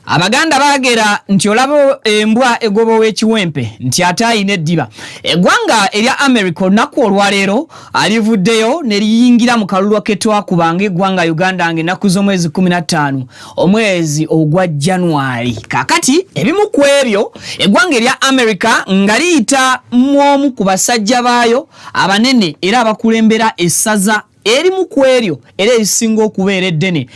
Abaganda bagera nti olabo embwa egobo w'ekiwempe nti atayina eddiba. Eggwanga erya America olunaku olwaleero alivuddeyo ne liyingira mu kalulu ke twakubanga eggwanga Uganda ng'ennaku z'omwezi 15 omwezi ogwa January. Kakati ebimu ku ebyo eggwanga erya America nga liyita mw'omu ku basajja baayo abanene era abakulembera essaza erimu ku eryo era erisinga okubeera eddene.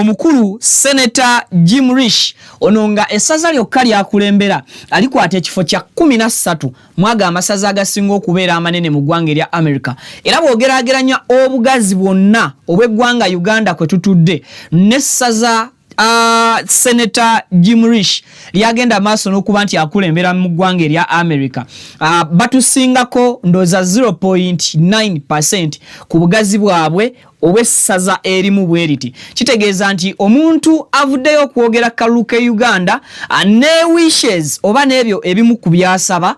Omukulu Senator Jim Risch ono nga essaza lyokka lyakulembera alikwata ekifo kya 13 mwaga amasaza agasinga okubeera amanene mu ggwanga erya America. Era bw'ogeraageranya obugazi bwonna obw'eggwanga Uganda kwe tutudde n'essaza Senator Jim Risch lyagenda maaso n'okuba nti akulembera mu ggwanga erya America. Batusingako ndoza 0.9% ku bugazi bwabwe obwessaza erimu bweriti. Kitegeeza nti omuntu avuddeyo okwogera kalulu ke Uganda ne wishes oba n'ebyo ebimu ku byasaba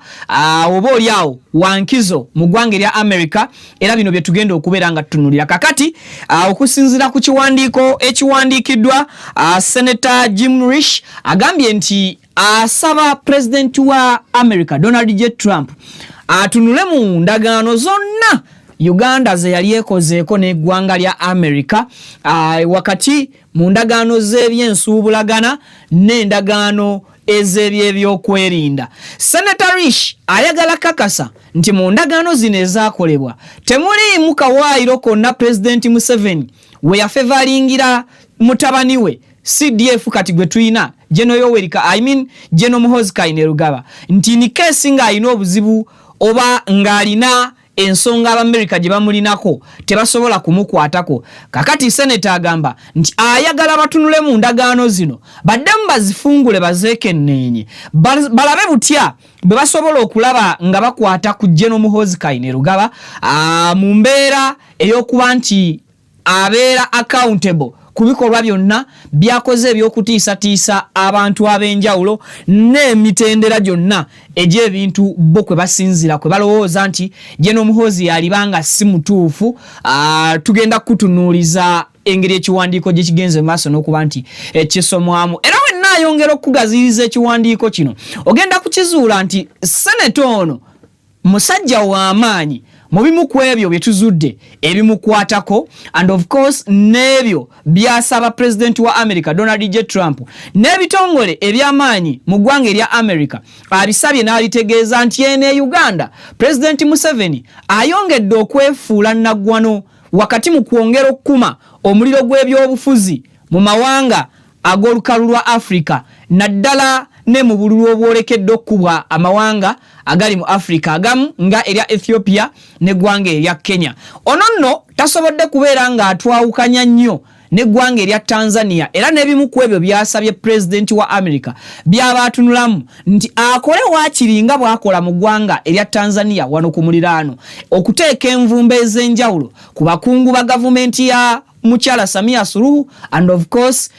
oba oliawo wankizo mu ggwanga erya America era bino bye tugenda okubeera nga tutunulira. Kakati okusinziira ku kiwandiiko ekiwandiikiddwa Senator Jim Risch agambye nti asaba President wa America Donald J. Trump atunule mu ndagaano zonna Uganda ze yali ekozeeko n'eggwanga lya America wakati mu ndagaano z'ebyensuubulagana n'endagaano ez'ebyokwerinda. Senator Risch ayagala kakasa nti mu ndagaano zino ezaakolebwa temuliimu kawaayiro konna President Museveni we yafevalingira mutabani we CDF kati gwe tuyina General Muhoozi Kainerugaba nti ni keesi ng'alina obuzibu oba ng'alina ensonga Abamerika gye bamulinako tebasobola kumukwatako. Kakati Senator agamba nti ayagala batunule mu ndagaano zino baddemu bazifungule bazeekenneenye balabe butya bwe basobola okulaba nga bakwata ku General Muhoozi Kainerugaba mu mbeera ey'okuba nti abeera accountable ku bikolwa byonna byakoze eby'okutiisatiisa abantu ab'enjawulo n'emitendera gyonna egy'ebintu bo kwe basinzira kwe balowooza nti General Muhoozi yalibanga si mutuufu. Tugenda kutunuuliza engeri ekiwandiiko gye kigenze maaso n'okuba nti ekisomwamu. Era wenna ayongera okugaziriza ekiwandiiko kino ogenda kukizuula nti Senator ono musajja w'amaanyi mu bimu ku ebyo bye tuzudde ebimukwatako and of course n'ebyo byasaba President wa America Donald J. Trump n'ebitongole eby'amaanyi mu ggwanga erya America abisabye n'alitegeeza nti ene Uganda President Museveni ayongedde okwefuula naggwano wakati mu kwongera okukuma omuliro gw'ebyobufuzi mu mawanga ag'olukalu lwa Africa naddala ne mu bululu obwolekedde okubwa amawanga agali mu Africa agamu nga erya Ethiopia n'eggwanga erya Kenya. Ono nno tasobodde kubeera nga atwawukanya nnyo n'eggwanga erya Tanzania era n'ebimu ku ebyo byasabye President wa America by'abaatunulamu nti akole waakiri nga bw'akola mu ggwanga erya Tanzania wano ku muliraano okuteeka envumba ez'enjawulo ku bakungu ba gavumenti ya Muchala Samia Suluhu and of course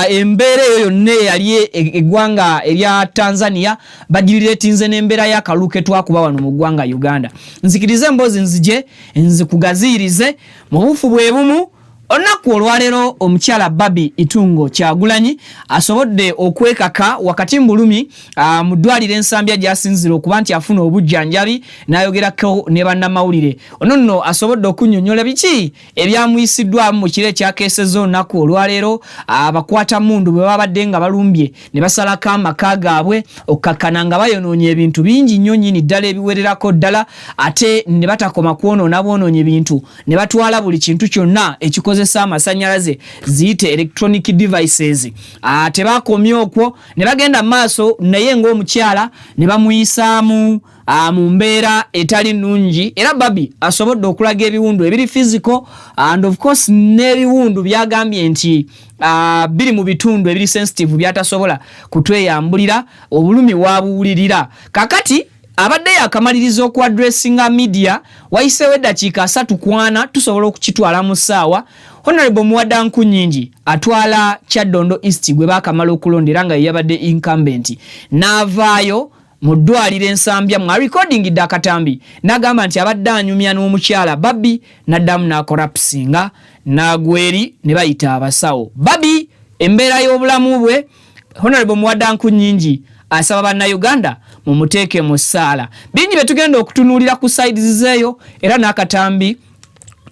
embeera eyo yonna yali eggwanga erya Tanzania bagiriretinze n'embeera y'akalulu ke twakuba wano mu ggwanga Uganda. Nzikirize mboozi nzije nzikugaziirize mu bufu bwe bumu. Olunaku olwaleero omukyala Babi Itungo Kyagulanyi asobodde okwekaka wakati mbulumi mu ddwaliro ensambya gy'asinzira okuba nti afuna obujjanjabi n'ayogerako ne bannamawulire. Ono nno asobodde okunnyonnyola biki ebyamuyisiddwamu mu kiro ekyakeesezza olunaku olwaleero abakwata mundu bwe babadde nga balumbye ne basalako amaka gaabwe okkakkana nga bayonoonye ebintu bingi nnyo nnyini ddala ebiwererako ddala ate ne batakoma kwonoona bwonoonye bintu ne batwala buli kintu kyonna ekikozesa amasanyalaze ziyite electronic devices. Tebakomye okwo ne bagenda maaso naye ng'omukyala ne bamuyisaamu mu mbeera etali nnungi era Babi asobodde okulaga ebiwundu ebiri physical and of course n'ebiwundu byagambye nti biri mu bitundu ebiri sensitive byatasobola kutweyambulira obulumi wabuwulirira. Kakati abadde yakamaliriza oku addressinga media wayiseewo eddakiika 3 kwana tusobola okukitwala mu ssaawa. Honorable Muwada Nkunyingi atwala Kyaddondo East gwe baakamala okulondera nga yabadde incumbent n'avaayo mu ddwaliro ensambya mwa recordingidde akatambi n'agamba nti abadde anyumya n'omukyala Babi n'addamu n'akorapsinga n'agweri ne bayita abasawo. Babi embeera y'obulamu bwe Honorable Mwadanku Nyingi asaba bannayuganda mumuteeke mu ssaala. Bingi betugenda okutunuulira ku sides zeeyo era n'akatambi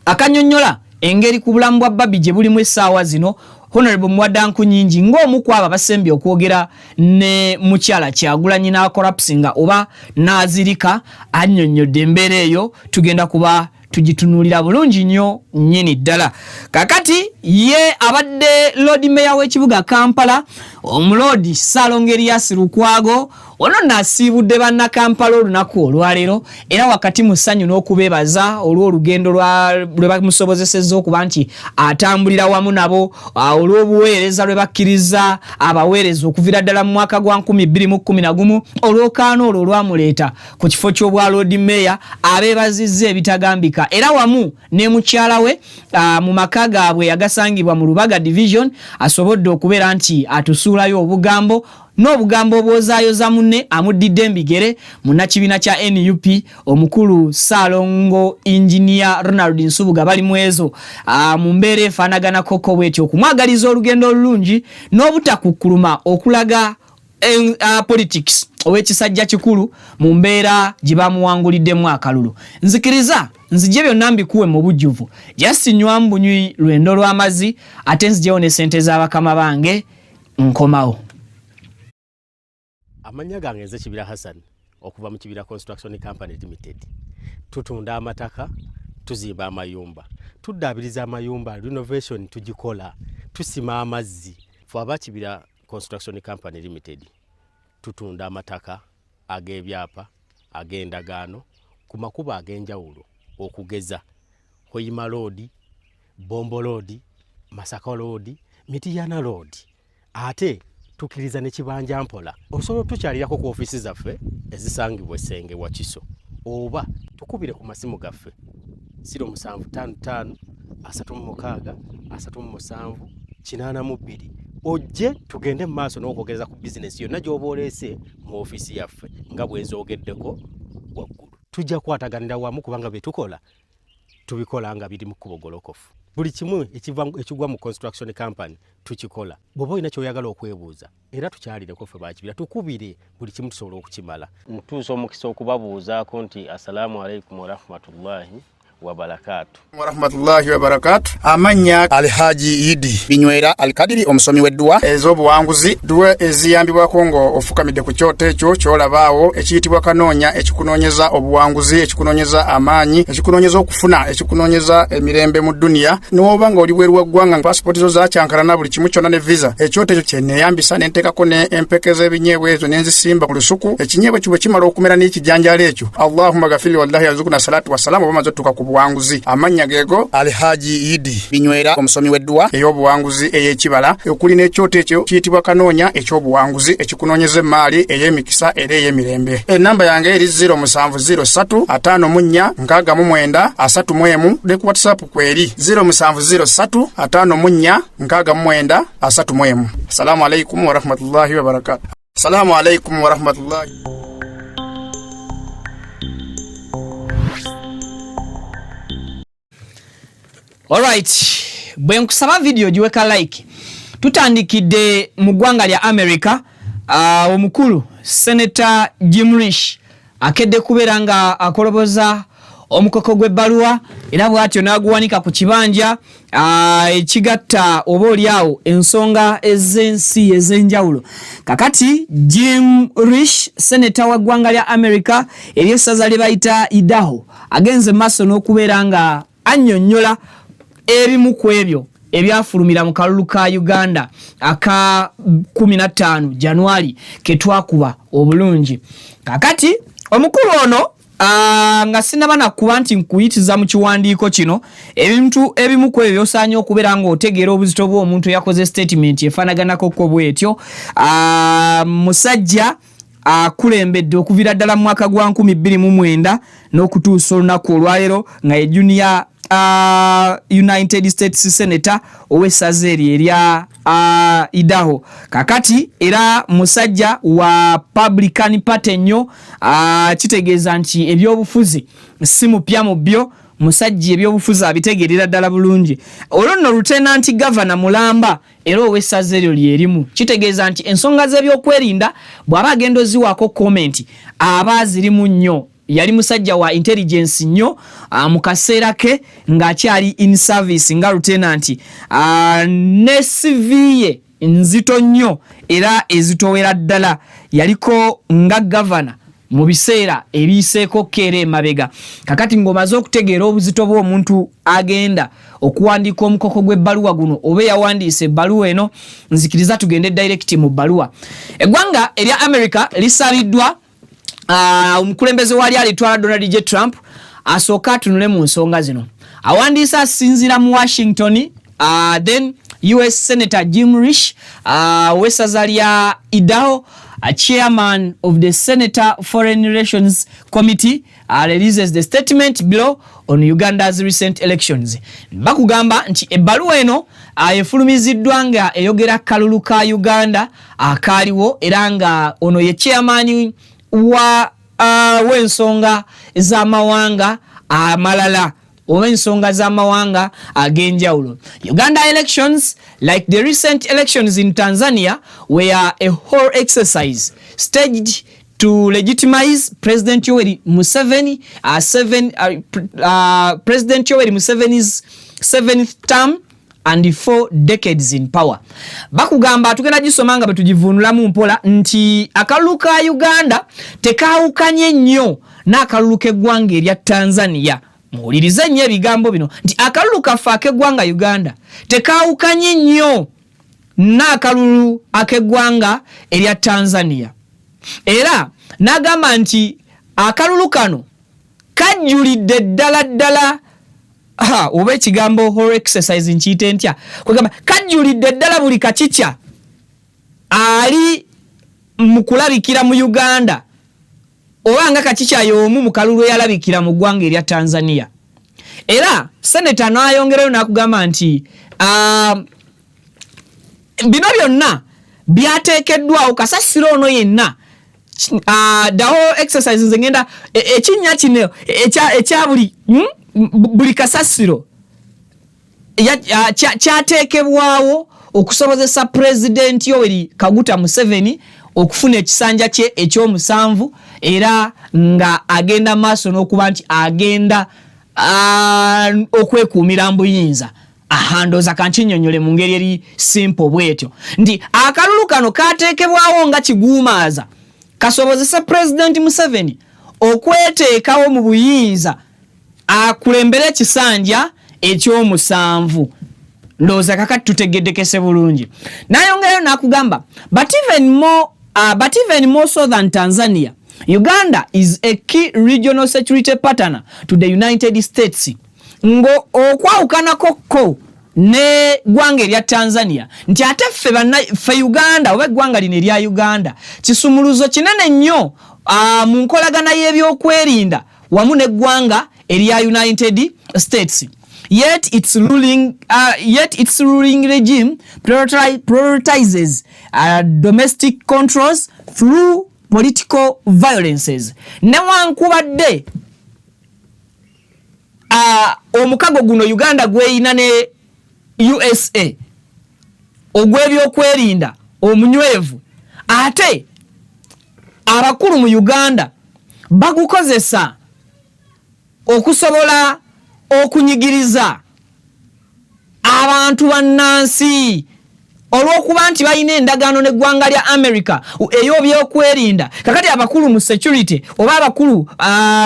akanyonnyola engeri ku bulamu bwa Babi gye bulimu essaawa zino. Honorable Mwadanku Nyingi ng'omu ku abo basembye okwogera ne mukyala Kyagulanyi n'akolapsinga oba n'azirika annyonnyodde embeera eyo tugenda kuba tugitunuulira bulungi nnyo nnyini ddala. Kakati ye abadde Lord Mayor w'ekibuga Kampala omulodi Salongerias Lukwago ono nasiibudde banna Kampala olunaku olwaleero era wakati mu ssanyu n'okubeebaza olw'olugendo lwe bamusobozesezza okuba nti atambulira wamu nabo olw'obuweereza lwe bakkiriza abaweereza okuviira ddala mu mwaka gwa 2011 olw'okaano olwo olwamuleeta ku kifo ky'obwa Lord Mayor abeebazizza ebitagambika era wamu ne mukyala we mu maka gaabwe yagasangibwa mu Lubaga Division asobodde okubeera nti atusuulayo obugambo n'obugambo obwozaayoza munne amuddidde embigere munnakibiina kya NUP omukulu Saalongo Engineer Ronald Nsubuga bali mu ezo mu mbeera efaanagana koko bwetyo okumwagaliza olugendo olulungi n'obutakukkuluma okulaga politics ow'ekisajja kikulu mu mbeera gye bamuwanguliddemu akalulu. Nzikiriza nzije byonna mbikuwe mu bujjuvu just nywa mbunywi lwendo lw'amazzi ate nzijewo ne ssente z'abakama bange nkomawo. Amanya gange nze Kibira Hassan okuva mu Kibira Construction Company Limited. Tutunda amataka, tuzimba amayumba. Tuddaabiriza amayumba, renovation tugikola, tusima amazzi. Fwaba Kibira Construction Company Limited. Tutunda amataka, ag'ebyapa, ag'endagaano, ku makuba ag'enjawulo okugeza. Hoima Road, Bombo Road, Masaka Road, Mitiyana Road. Ate tukiriza ne kibanja mpola osobola tukyalirako ku ofisi zaffe ezisangibwa Senge wa Kiso oba tukubire ku masimu gaffe 0755 36 37 82 ojje tugende mu maaso n'okwogereza ku business yonna gy'oba oleese mu ofisi yaffe nga bw'enzoogeddeko waggulu. Tujja kwataganira wamu kubanga bye tukola tubikola nga biri mu kubogolokofu. Buli kimu ekigwa mu construction company tukikola. Bw'oba olina ky'oyagala okwebuuza era tukyalireko ffe ba Kibira tukubire buli kimu tusobola okukimala. Ntuusa omukisa okubabuuzaako nti assalamu alaikum wa rahmatullahi wa barakatuh. Wa rahmatullahi wa barakatuh. Amanya Alhaji Idi Binywera Alkadiri omusomi w'edduwa ez'obuwanguzi duwe eziyambibwa Kongo ofukamidde ku kyoto ekyo kyolabaawo ekiyitibwa kanoonya ekikunoonyeza obuwanguzi ekikunoonyeza amaanyi ekikunoonyeza okufuna ekikunoonyeza emirembe mu dunia n'oba nga oli bweru waggwanga passport zo zakyankalana buli kimu kyonna ne visa ekyoto ekyo kyenneeyambisa ne nteekako ne empeke z'ebinyeebwa ezo ne nzisimba ku lusuku ekinyeebwa ekyo bwe kimala okumera n'ekijanjaalo ekyo Allahumma gafiri wallahi yazukuna salatu wassalamu bamaze otuuka ku buwanguzi. Amanya geego Alhaji Idi Binywera omusomi w'edduwa ey'obuwanguzi ey'ekibala okuli n'ekyoto ekyo kiyitibwa kanoonya eky'obuwanguzi ekikunoonyeza emaali ey'emikisa era ey'emirembe. Ennamba yange eri 0703 54 69 31 ne ku WhatsApp kweri 0703 54 69 31. Assalamu alaikum wa rahmatullahi wa barakatuh. Assalamu alaikum wa rahmatullahi. Alright, bwe nkusaba video giweka like. Tutandikidde mu ggwanga lya America omukulu Senator Jim Risch akedde kubeera nga akoloboza omukoko gw'ebbaluwa era bw'atyo n'aguwanika ku kibanja ekigatta oba oliawo ensonga ez'ensi ez'enjawulo. Kakati Jim Risch Senator wa ggwanga lya America ery'essaza lye bayita Idaho agenze maaso n'okubeera nga annyonnyola ebimu ku ebyo ebyafulumira mu kalulu ka Uganda aka 15 January ke twakuba obulungi. Kakati omukulu ono nga sinabana kuba nti nkuyitiza mu kiwandiiko kino ebintu ebimu ku ebyo by'osaanye okubeera ng'otegeera obuzito bw'omuntu yakoze statement efaanaganako ko bw'etyo. Musajja akulembedde okuviira ddala mu mwaka gwa 2009 n'okutuusa olunaku olwaleero nga ye Junior United States Senator owessaza erya Idaho. Kakati era musajja wa Republican Party nnyo, kitegeeza nti ebyobufuzi si mupya mu byo, musajja ebyobufuzi abitegeerera ddala bulungi. Olwo nno Lieutenant Governor Mulamba era owessaza eryo lyerimu. Kitegeeza nti ensonga z'ebyokwerinda bw'aba agenda oziwaako comment aba zirimu nnyo. Yali musajja wa intelligence nnyo mu kaseera ke ng'akyali in service nga lieutenant, ne CV ye nzito nnyo era ezitowera ddala. Yaliko nga governor mu biseera ebiseeko kere emabega. Kakati ng'omaze okutegeera obuzito bw'omuntu agenda okuwandiika omukoko gw'ebbaluwa guno oba yawandiise ebbaluwa eno, nzikiriza tugende direct mu bbaluwa. Eggwanga erya America lisabiddwa omukulembeze wali alitwala Donald J. Trump asooka atunule mu nsonga zino. Awandiisa asinziira mu Washington, then US Senator Jim Risch, wessaza lya Idaho, chairman of the Senator Foreign Relations Committee, releases the statement below on Uganda's recent elections. Bakugamba nti ebbaluwa eno efulumiziddwa nga eyogera kalulu ka Uganda akaaliwo era nga ono ye chairman wa w'ensonga z'amawanga amalala oba ensonga z'amawanga ag'enjawulo. Uganda elections, like the recent elections in Tanzania, were a whole exercise staged to legitimize President Yoweri Museveni, President Yoweri Museveni's 7th term and 4 decades in power. Bakugamba tugenda gisomanga betugivunulamu mpola nti akalulu ka Uganda tekawukanye nnyo n'akalulu k'eggwanga erya Tanzania. Muwulirize nnyo ebigambo bino nti akalulu kaffe ak'eggwanga Uganda tekawukanye nnyo n'akalulu ak'eggwanga erya Tanzania. Era n'agamba nti akalulu kano kajjulidde ddala oba ekigambo whole exercise nkiyite ntya, kugamba kajjulidde ddala buli kakikya ali mu kulabikira mu Uganda oba nga kakikya y'omu mu kalulu yalabikira mu ggwanga erya Tanzania. Era Senator n'ayongerayo n'akugamba nti bino byonna byateekeddwawo kasasiro ono yenna. The whole exercise nze ngenda ekinnya kino ekya buli kasasiro kyateekebwawo okusobozesa President Yoweri Kaguta Museveni okufuna ekisanja kye ekyomusanvu era nga agenda maaso n'okuba nti agenda okwekuumira mbuyinza. Ndooza kankinyonyole mu ngeri eri simple bwetyo nti akalulu kano kateekebwawo nga kiguumaaza kasobozesa President Museveni okweteekawo mu buyinza akulembere ekisanja ekyomusanvu. Ndooza kakati tutegeddekese bulungi. Nayongerayo n'akugamba but even more so than Tanzania, Uganda is a key regional security partner to the United States. Ngo okwawukanako ne ggwanga erya Tanzania nti ate ffe Uganda oba eggwanga lino erya Uganda kisumuluzo kinene nnyo mu nkolagana y'ebyokwerinda wamu n'eggwanga erya United States. Yet its ruling regime prioritizes domestic controls through political violences. Newankubadde omukago guno Uganda gweyina ne USA ogw'ebyokwerinda omunywevu, ate abakulu mu Uganda bagukozesa okusobola okunyigiriza abantu bannansi olw'okuba nti balina endagaano n'eggwanga lya America ey'obyokwerinda. Kakati abakulu mu security oba abakulu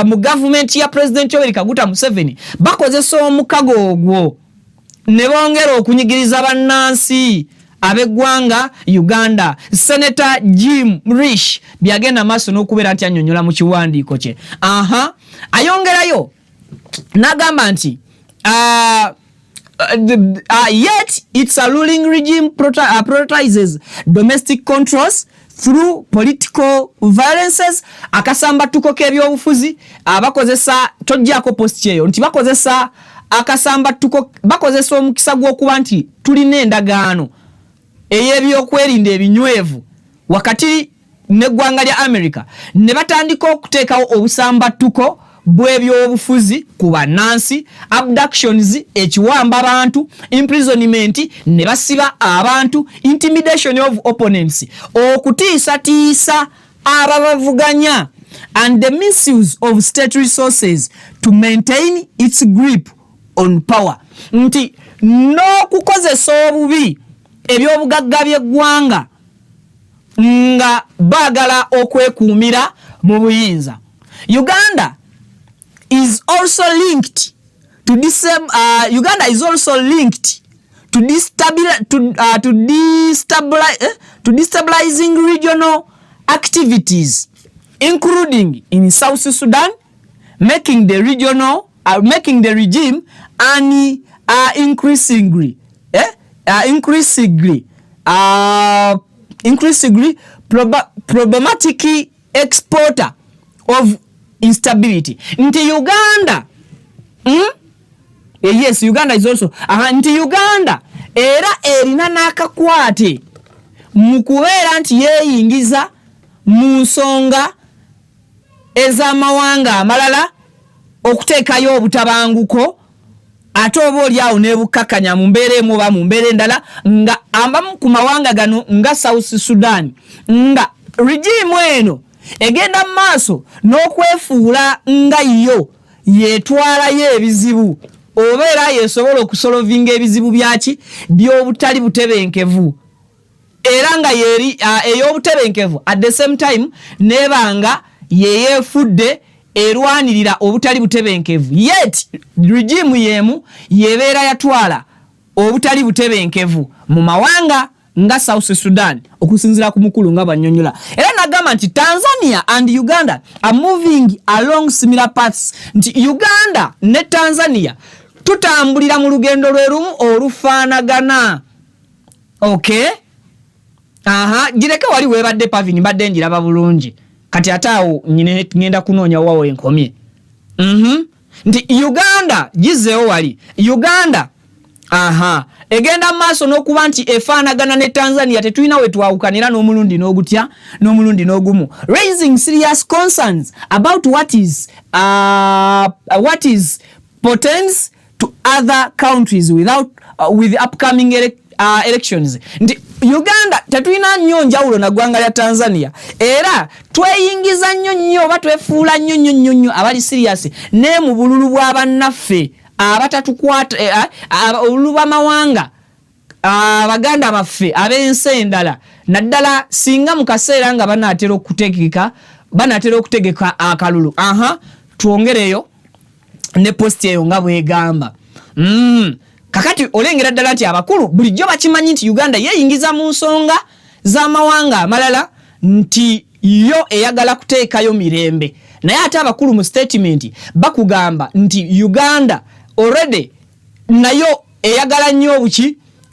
mu government ya President Yoweri Kaguta Museveni bakozesa omukago ogwo ne bongera okunyigiriza bannansi ab'eggwanga Uganda. Senator Jim Risch byagenda maaso n'okubeera nti annyonnyola mu kiwandiiko kye. Ayongerayo n'agamba nti yet its ruling regime prioritizes domestic controls through political violences. Akasamba tuko k'ebyobufuzi abakozesa tojjako post kyeyo nti bakozesa akasamba tuko bakozesa omukisa gw'okuba nti tulina endagaano ey'ebyokwerinda ebinywevu wakati n'eggwanga lya America ne batandika okuteekawo obusambattuko bw'ebyobufuzi ku bannansi, abductions, ekiwamba abantu, imprisonment, ne basiba abantu, intimidation of opponents, okutiisatiisa ababavuganya, and the misuse of state resources to maintain its grip on power. Nti n'okukozesa obubi ebyobugagga by'eggwanga nga baagala okwekuumira mu buyinza. Uganda is also linked to destabilizing regional activities, including in South Sudan, making the regime increasingly problematic exporter of instability. Nti Uganda, yes, Uganda is also nti Uganda era erina n'akakwate mu kubeera nti yeeyingiza mu nsonga ez'amawanga amalala okuteekayo obutabanguko ate oba oliawo n'ebukkakanya mu mbeera emu oba mu mbeera endala nga abamu ku mawanga gano nga South Sudan nga regime eno egenda mu maaso n'okwefuula nga yo yeetwalayo ebizibu oba era yesobola okusolovinga ebizibu byaki by'obutali butebenkevu era nga yeri ey'obutebenkevu at the same time nebanga yeyeefudde erwanirira obutali butebenkevu, yet regime yemu yebeera yatwala obutali butebenkevu mu mawanga nga South Sudan okusinzira ku mukulu nga banyonyola. Era nagamba nti Tanzania and Uganda are moving along similar paths. Nti Uganda ne Tanzania tutambulira mu lugendo lwe lumu olufaanagana. Okay? Gireke wali webadde pavini badde njiraba bulungi. Kati ataawo ngenda kunoonya wawo enkomye. Nti Uganda gizeewo wali. Uganda egenda maaso n'okuba nti efaanagana ne Tanzania tetulina we twawukanira n'omulundi n'ogutya n'omulundi n'ogumu, raising serious concerns about what is portends to other countries with upcoming elections. Nti Uganda tetulina nnyo njawulo na ggwanga lya Tanzania era tweyingiza nnyo oba twefuula nnyo abali serious ne mu bululu bw'abannaffe abatatukwata obululu bw'amawanga abaganda baffe ab'ensi endala naddala singa mu kaseera nga banaatera okutegeka akalulu. Twongereyo ne post eyo nga bwegamba. Kakati olengera ddala nti abakulu bulijjo bakimanyi nti Uganda yeeyingiza mu nsonga z'amawanga amalala nti yo eyagala kuteekayo mirembe, naye ate abakulu mu statement bakugamba nti Uganda already nayo eyagala nnyo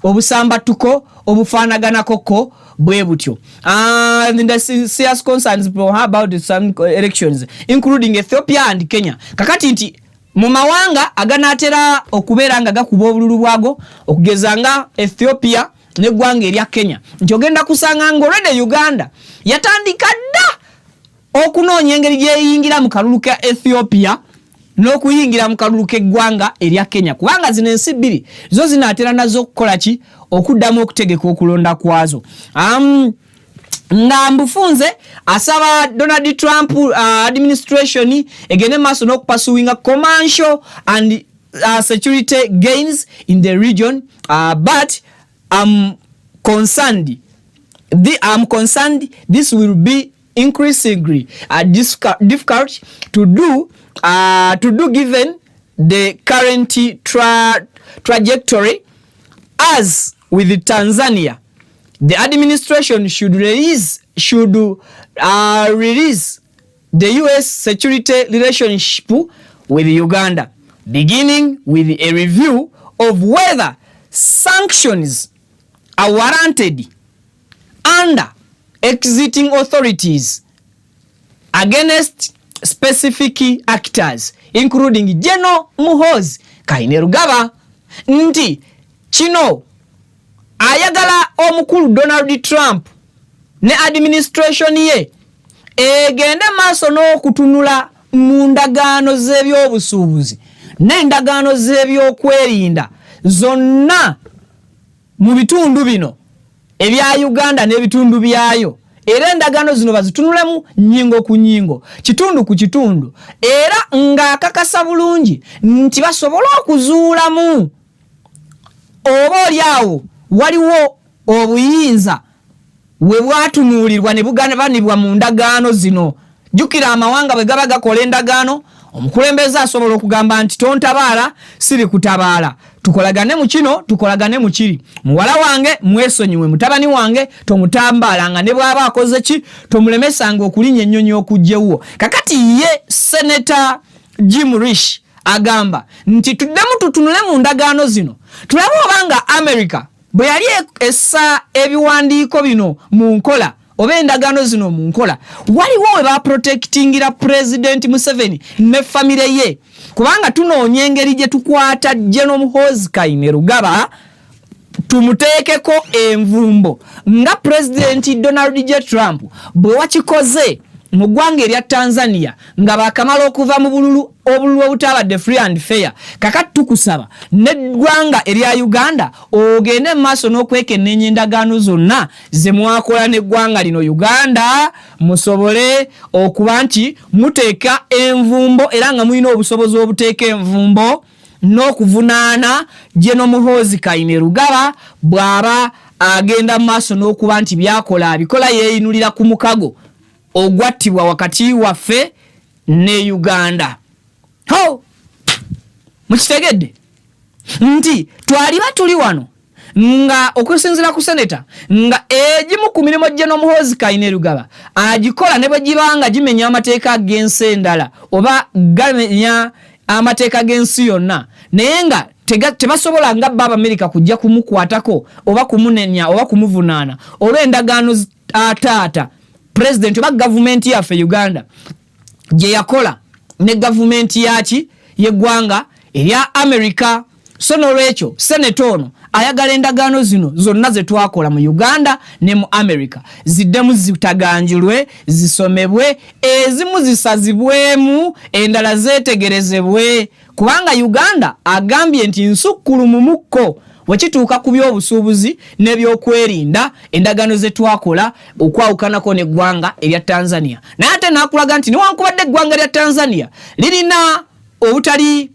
obusambattuko obufaanaganakoko bwe butyo. And the serious concerns about some elections including Ethiopia and Kenya. Kakati nti mu mawanga aganaatera okubeera nga gakuba obululu bwago okugeza nga Ethiopia n'eggwanga erya Kenya, nti ogenda kusanga nga already Uganda yatandika dda okunoonya engeri gyeyingira mu kalulu ka Ethiopia n'okuyingira mu kalulu k'eggwanga erya Kenya, kubanga zino ensi bbiri zo zinaatera nazo okukola ki okuddamu okutegeka okulonda kwazo. Nga mbufunze asaba Donald Trump administration egene maaso n'okupasuwinga commercial and security gains in the region, but I'm concerned this will be increasingly difficult to do given the current trajectory. As with Tanzania, the administration should release the U.S. security relationship with Uganda, beginning with a review of whether sanctions are warranted under exiting authorities against specific actors, including General Muhoozi Kainerugaba nti kino ayagala omukulu Donald Trump ne administration ye egende maaso n'okutunula mu ndagaano z'ebyobusuubuzi n'endagaano z'ebyokwerinda zonna mu bitundu bino ebya Uganda n'ebitundu byayo, era endagaano zino bazitunulemu nyingo ku nyingo, kitundu ku kitundu, era ng'akakasa bulungi nti basobola okuzuulamu oba olyawo waliwo obuyinza we bwatunuulirwa ne bugabanibwa mu ndagaano zino. Jukira amawanga bwe gaba gakola endagaano, omukulembeze asobola okugamba nti tontabaala siri kutabaala, tukolagane mu kino tukolagane mu kiri, muwala wange mwesonyiwe, mutabani wange tomutambalanga, ne bw'aba akoze ki tomulemesanga okulinya ennyonyi okujjewo. Kakati ye Senator Jim Risch agamba nti tuddemu tutunule mu ndagaano zino tulabe obanga America bwe yali essa ebiwandiiko bino mu nkola oba endagaano zino mu nkola, waliwo we baprotectingira President Museveni ne famire ye, kubanga tunoonya engeri gye tukwata General Muhoozi Kainerugaba tumuteekeko envumbo nga President Donald J. Trump bwe wakikoze mu ggwanga erya Tanzania nga bakamala okuva mu bululu obutabadde free and fair. Kakati tukusaba n'eggwanga erya Uganda ogende maaso n'okwekenneenya endagaano zonna ze mwakola n'eggwanga lino Uganda, musobole okuba nti muteeka envumbo era nga mulina obusobozi obuteeka envumbo n'okuvunaana General Muhoozi Kainerugaba bw'aba agenda maaso n'okuba nti byakola abikola yeeyinulira ku mukago ogwattibwa wakati waffe ne Uganda. Ho! Mukitegedde nti twaliba tuli wano nga okusinzira ku seneta nga egimu ku mirimu General Muhoozi Kainerugaba agikola ne bwe gibanga gimenya amateeka g'ensi endala oba gamenya amateeka g'ensi yonna, naye nga tebasobola nga baba America kujja kumukwatako oba kumunenya oba kumuvunaana olw'endagaano ataata President oba government yaffe Uganda gye yakola ne government yaki yeggwanga erya America. So n'olwekyo Senator ono ayagala endagaano zino zonna ze twakola mu Uganda ne mu America ziddemu zitaganjulwe, zisomebwe, ezimu zisazibwemu, endala zeetegerezebwe, kubanga Uganda agambye nti nsukkulu mu mukko wekituuka ku by'obusuubuzi n'ebyokwerinda endagaano ze twakola okwawukanako n'eggwanga erya Tanzania. Naye ate n'akulaga nti newankubadde eggwanga erya Tanzania lirina obutali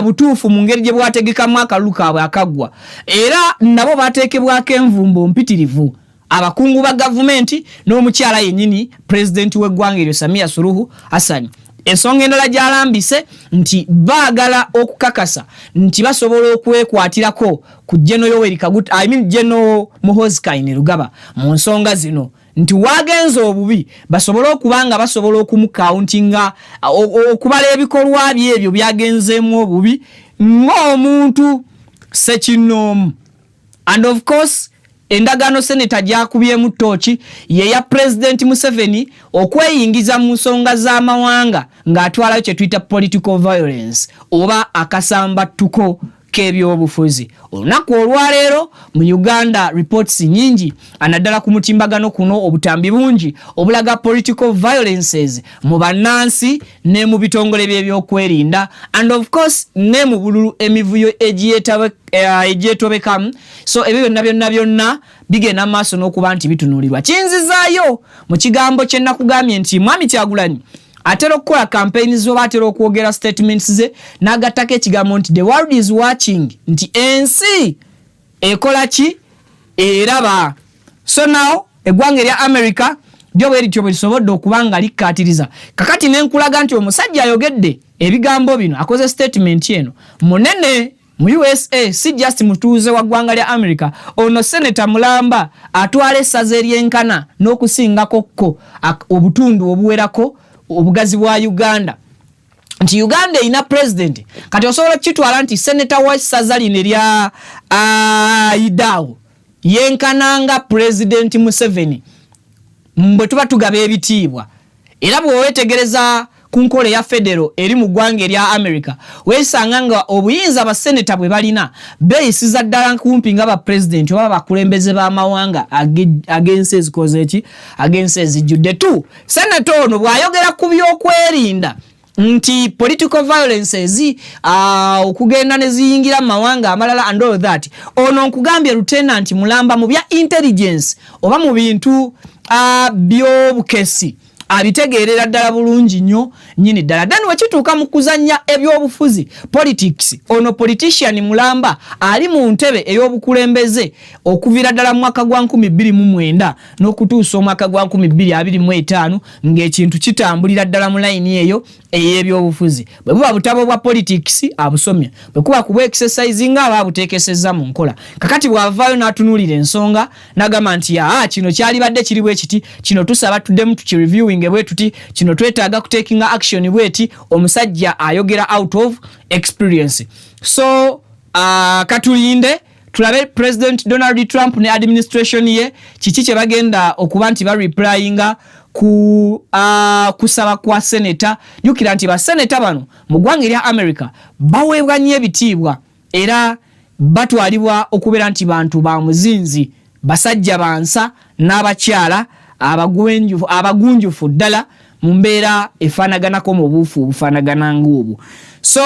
butuufu mu ngeri gye bwategekamu akalulu kaabwe akaggwa, era nabo bateekebwako envumbo mpitirivu abakungu ba gavumenti n'omukyala yennyini pulezidenti w'eggwanga eryo Samia Suluhu Hassan. Ensonga endala gy'alambise nti baagala okukakasa nti basobola okwekwatirako ku General Muhoozi Kainerugaba mu nsonga zino nti wagenze obubi basobola okubanga basobola okumukauntinga okubala ebikolwa bye ebyo byagenzeemu obubi ng'omuntu sekinoomu. And of course endagaano Senator gyakubyemu ttooki ye ya President Museveni okweyingiza mu nsonga z'amawanga ng'atwalayo kye tuyita political violence oba akasambattuko k'ebyobufuzi. Olunaku olwaleero mu Uganda reports nyingi anaddala ku mutimbagano kuno obutambi bungi obulaga political violences mu bannansi ne mu bitongole by'ebyokwerinda and of course ne mu bululu emivuyo egyetobekamu. So ebyo byonna bigenda maaso n'okuba nti bitunulirwa. Kinzizaayo mu kigambo kye nakugambye nti Mwami Kyagulanyi atera okukola campaigns zoba atera okwogera statements ze n'agattako ekigambo nti the world is watching, nti ensi ekola ki eraba. So now eggwanga erya America lyo bwe lityo bwe lisobodde okuba nga likkaatiriza. Kakati nenkulaga nti omusajja ayogedde ebigambo bino akoze statement eno munene mu USA, si just mutuuze wa ggwanga lya America. Ono Senator Mulamba atwala essaza eryenkana n'okusingako ko obutundu obuwerako obugazi bwa Uganda, nti Uganda ina president kati osobola kitwala nti Senator wa essaza lino erya Idaho yenkananga President Museveni mbwe tuba tugaba ebitiibwa. Era bwe wetegereza kunkole ya federal eri mu ggwanga erya America weesanga nga obuyinza abaseneta bwe balina beeyisiza ddala kumpi nga ba president oba bakulembeze b'amawanga agensi ezikoze eki agensi ezijjudde tu. Seneta ono bw'ayogera ku by'okwerinda nti political violence okugenda ne ziyingira mawanga amalala and all that, ono nkugambye Lieutenant Mulamba mu bya intelligence oba mu bintu by'obukesi abitegeerera ddala bulungi nnyo nnyini ddala. Then wekituuka mu kuzannya ebyobufuzi politics, ono politician Mulamba ali mu ntebe ey'obukulembeze okuviira ddala mu mwaka gwa 2009 n'okutuusa omwaka gwa 2025 ng'ekintu kitambulira ddala mu layini eyo ey'ebyobufuzi. Bwe buba butabo bwa politics abusomya, bwe kuba kuba exercise nga ababuteekesezza mu nkola. Kakati bw'avaayo n'atunuulira ensonga n'agamba nti kino kyali badde kiri bwe kiti, kino tusaba tuddemu tukireviewing bwe tuti, kino twetaaga taking action bweti. Omusajja ayogera out of experience. So katulinde tulabe President Donald Trump ne administration ye kiki kye bagenda okuba nti ba replyinga ku kusaba kwa senator. Jukira nti ba senator bano mu ggwanga erya America baweebwa nnyo ebitiibwa era batwalibwa okubeera nti bantu ba muzinzi, basajja bansa n'abakyala abagunjufu ddala mu mbeera efaanaganako mu buufu obufaanagana ng'obwo. So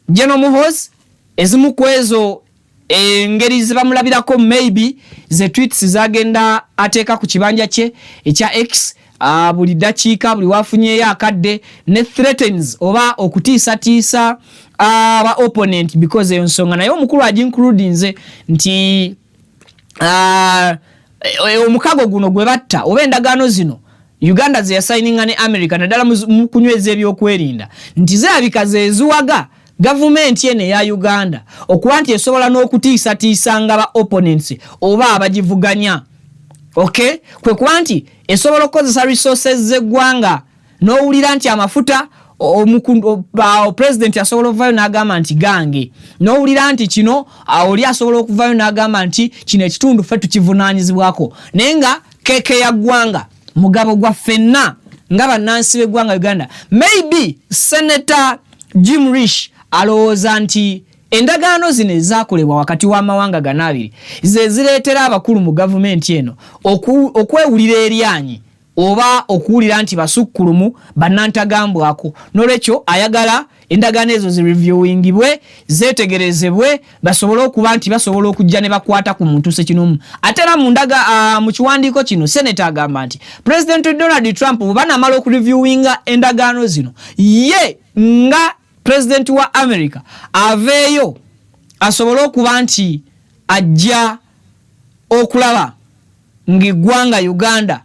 General Muhoozi ezimu ku ezo engeri zibamulabirako maybe ze tweets zagenda ateeka ku kibanja kye ekya X buli dakiika buli wafunyeyo akadde ne threatens oba okutiisatiisa aba opponent because eyo nsonga naye omukulu aginclude nze nti omukago guno gwe batta oba endagaano zino Uganda ze yasigninga ne America naddala mu kunyweza ebyokwerinda nti zirabika ze ziwaga government yene ya Uganda okuba nti esobola n'okutiisatiisanga ba opponents oba abagivuganya. Okay, kwe kuba nti esobola okukozesa resources z'eggwanga n'owulira nti amafuta president asobola okuvayo n'agamba nti gange, n'owulira nti kino oli asobola okuvayo n'agamba nti kino ekitundu ffe tukivunaanyizibwako, naye nga keke ya ggwanga mugabo gwa ffenna nga bannansi b'eggwanga Uganda. Maybe Senator Jim Risch alowooza nti endagaano zino ezaakolebwa wakati w'amawanga gano abiri ze zireetera abakulu mu gavumenti eno okwewulira eryanyi oba okuwulira nti basukkulumu bannantagambwako. N'olwekyo ayagala endagaano ezo zireviewingibwe, zeetegerezebwe, basobole okuba nti basobola okujja ne bakwata ku muntu sekinomu. Ate era mu kiwandiiko kino Senator agamba nti President Donald Trump bwe namala okureviewinga endagaano zino ye nga President wa America aveeyo asobole okuba nti ajja okulaba ng'eggwanga Uganda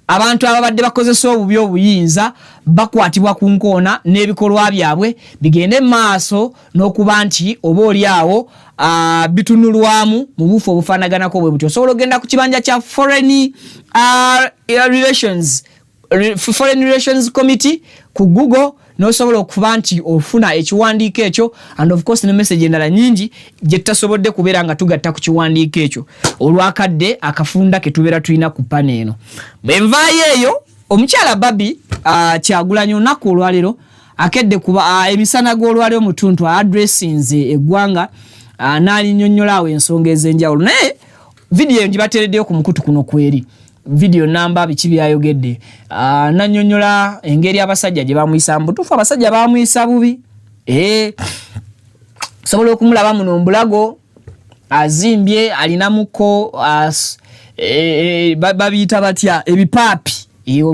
abantu ababadde bakozesa obubi obuyinza bakwatibwa ku nkoona n'ebikolwa byabwe bigende maaso n'okuba nti oba oli awo bitunulwamu mu bufu obufaanaganako bwe butyo. Osobola ogenda ku kibanja kya Foreign Relations Committee ku Google n'osobola okuba nti ofuna ekiwandiiko ekyo, and of course ne message endala nyingi gye tutasobodde kubeera nga tugatta ku kiwandiiko ekyo olwakadde akafunda ke tubeera tulina ku pane eno. Bwe nvaayo eyo omukyala Babi Kyagulanyi olunaku olwaleero akedde kuba emisana gw'olwaleero mu tuntu addressinze eggwanga n'alinnyonnyola awo ensonga ez'enjawulo, naye vidiyo ngibateereddeyo ku mukutu kuno kweri video namba biki byayogedde nannyonnyola engeri abasajja gye bamuyisa mbutuufu abasajja bamuyisa bubi. Sobola okumulaba muno mbulago azimbye alinamuko babiyita batya ebipaapi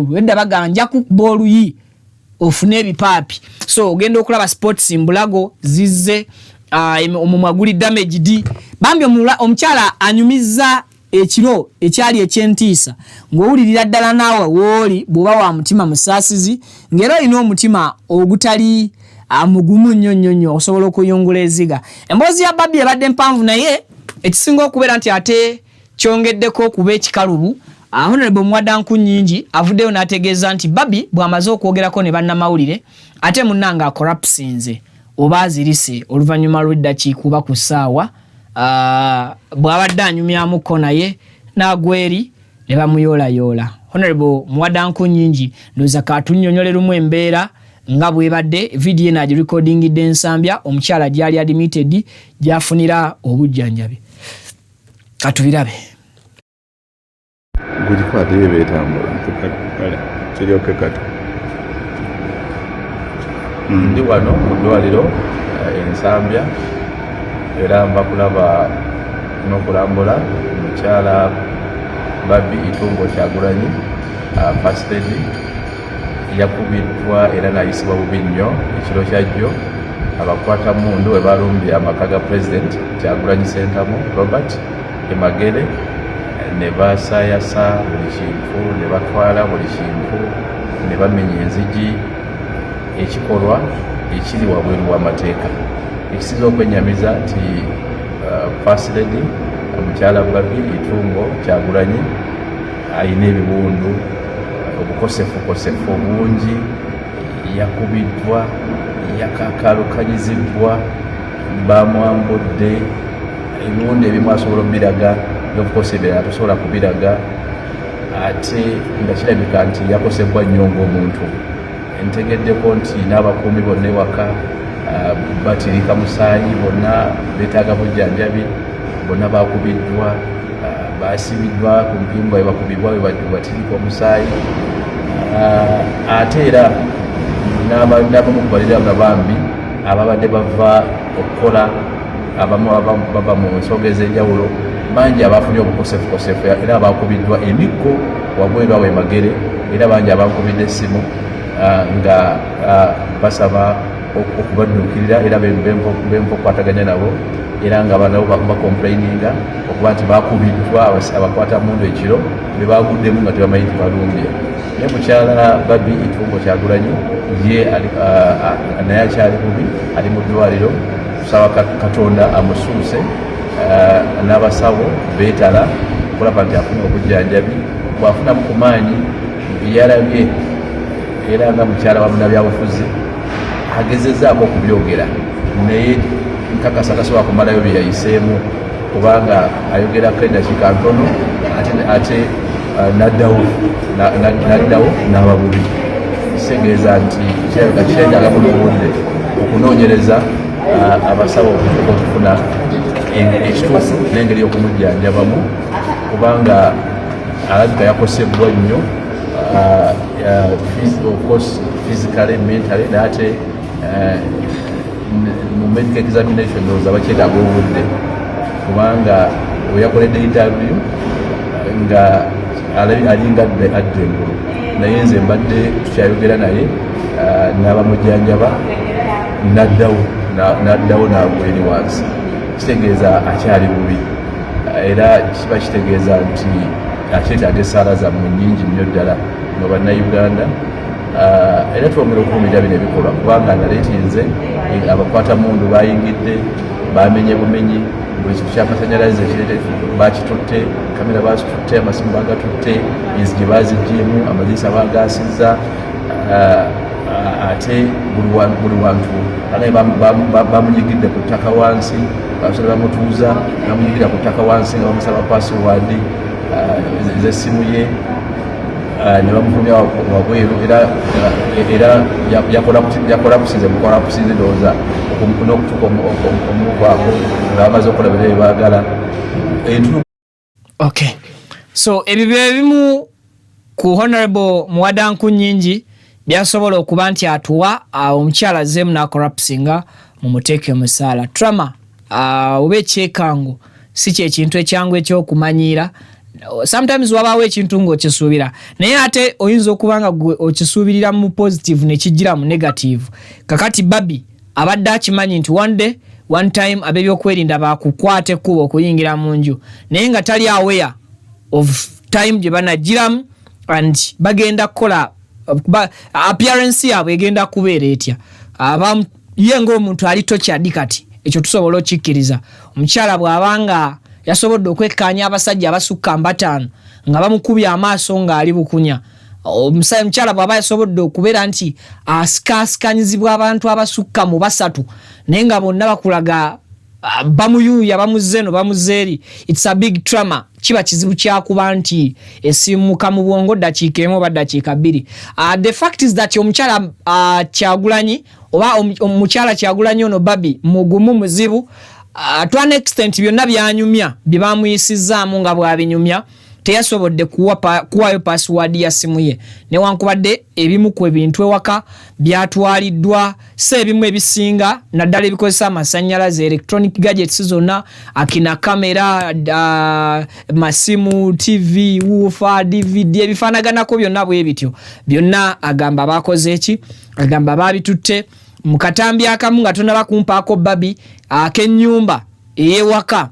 wedda baganja ku booluyi ofune ebipaapi. So ogenda okulaba sports mbulago zizze omumwa guli damaged bambi omukyala anyumiza ekiro ekyali ekyentiisa ng'owulirira ddala naawe wooli bw'oba wa mutima musaasizi ng'era olina omutima ogutali mugumu nnyo osobola okuyungula eziga. Emboozi ya Babi ebadde mpanvu naye ekisinga okubeera nti ate kyongeddeko okuba ekikalubu. Honorable Mwadanku nnyingi avuddeyo n'ategeeza nti Babi bw'amaze okwogerako ne bannamawulire ate munnanga akorapsinze oba azirise oluvannyuma lw'eddakiika kuba ku ssaawa bw'abadde anyumyamuko naye n'agweri ne bamuyoolayoola. Honorable Mwadanko Nyingi ndoza katunyonyolera mu embeera nga bwebadde video na recording densambya omukyala gyali admitted gyafunira obujjanjabi katubirabe guli kwa debe tambula kiryoke kati ndi wano mu ddwaliro ensambya era mba kulaba n'okulambula omukyala Babbi Itungo Kyagulanyi first lady yakubiddwa era nayisibwa bubi nnyo ekiro kyajjo abakwata mundu we balumbye amaka ga president Kyagulanyi Ssentamu Robert Emagere ne basaayasa buli kintu ne batwala buli kintu ne bamenya enzigi ekikolwa ekiri wabweru w'amateeka ekisinza okwennyamiza nti first lady omukyala Babbi Itungo Kyagulanyi ayina ebiwundu obukosefu bungi yakubiddwa yakakalukanyizibwa bamwambudde ebiwundu ebimu asobola okubiraga n'obukosebera tosobola kubiraga ate nga kirabika nti yakosebwa nnyo ng'omuntu ntegeddeko nti n'abakuumi bonna ewaka batirika musaayi bonna beetaaga bujjanjabi bonna bakubiddwa basibiddwa ku mpimba webakubibwa webatirika omusaayi ate era n'abamu kubalira bambi ababadde bava okukola abamu bava mu nsonga ez'enjawulo bangi abafunye obukosefukosefu era abakubiddwa emikko wabweru awo Emagere era bangi abakubidde essimu nga basaba okubadduukirira era bempokwataganya nabo era nga banabo bakomplaininga okuba nti bakubiddwa abakwata mundu ekiro bebaguddemu nga tebamanyi nti balumbye naye mukyala Babbi Itungo Kyagulanyi ye naye akyali bubi ali mu ddwaliro tusaba Katonda amusuuse n'abasawo beetala okulaba nti afuna obujjanjabi bwafunamu ku maanyi yalabye era nga mukyala wa munnabyabufuzi agezezaako okubyogera naye nkakasa tasobola kumalayo bye yayiseemu kubanga ayogerako eddakiika ntono ate naddawo n'aba bubi kitegeeza nti kirabika kyenjaga mu obudde okunoonyereza abasawo okufuna ekituufu n'engeri y'okumujjanjabamu kubanga alabika yakosebwa nnyo physically, mentally, ate mu medical examination ndowooza bakyetaaga obudde kubanga weyakoledde interview nga alinga adde engulu naye nze mbadde tukyayogera naye n'abamujjanjaba n'addawo n'agweri wansi kitegeeza akyali bubi era kiba kitegeeza nti akyetaaga essaala zammwe nnyingi nnyo ddala nga bannayuganda era twongera okuvumirira bino ebikolwa kubanga naleetinze abakwata mundu bayingidde bamenye bumenyi buli kintu ky'amasanyalaze bakitutte kamera bazitutte amasimu bagatutte enzigi baziggyeemu amadirisa bagasizza ate buli wantu anaye bamunyigidde ku ttaka wansi basobola bamutuuza bamunyigidde ku ttaka wansi nga bamusaba password z'essimu ye ne bamufumya wabweru era yakolapusize mukolapusize ndowooza n'okutuuka omuvaako nga bamaze okulabira bye baagala. Okay, so ebyo ebimu ku Honorable Mwadanko Nyingi byasobola okuba nti atuwa omukyala zemu n'akolapsinga mu muteeke musaala trauma oba ekyekango si kyekintu ekyangu ekyokumanyiira. Sometimes wabawo ekintu ng'okisuubira naye ate oyinza okuba nga okisuubirira mu positive ne kijjira mu negative. Kakati Babbi abadde akimanyi nti one time ab'ebyokwerinda bakukwata ekkubo okuyingira mu nju naye nga tali aware of time gye banagiramu and bagenda kukola appearance yaabwe egenda kubeera etya. Ye ng'omuntu ali tokyaddi kati ekyo tusobola okikkiriza. Omukyala bw'abanga yasobodde okwekkaanya abasajja abasukka 5 nga bamukubye amaaso ng'ali bukunya, omukyala bw'aba yasobodde okubeera nti asikaasikanyizibwa abantu abasukka mu 3 naye nga bonna bakulaga bamuyuuya bamuzze no bamuzze eri, it's a big trauma kiba kizibu kyakuba nti esimuka mu bwongo dakiika emu oba dakiika bbiri. The fact is that omukyala Kyagulanyi oba omukyala Kyagulanyi ono Babi mugumu muzibu to an extent byonna byanyumya bye bamuyisizaamu nga bwabinyumya teyasobodde kuwayo password ya simu ye newankubadde ebimu ku ebintu ewaka byatwaliddwa ebimu ebisinga naddala ebikozesa amasannyalaze electronic gadgets zonna akina kamera masimu TV woofer DVD ebifaanaganako byonna bwe bityo byonna agamba bakoze eki agamba babitutte mu katambi akamu nga tonaba kumpaako Babi ak'ennyumba ey'ewaka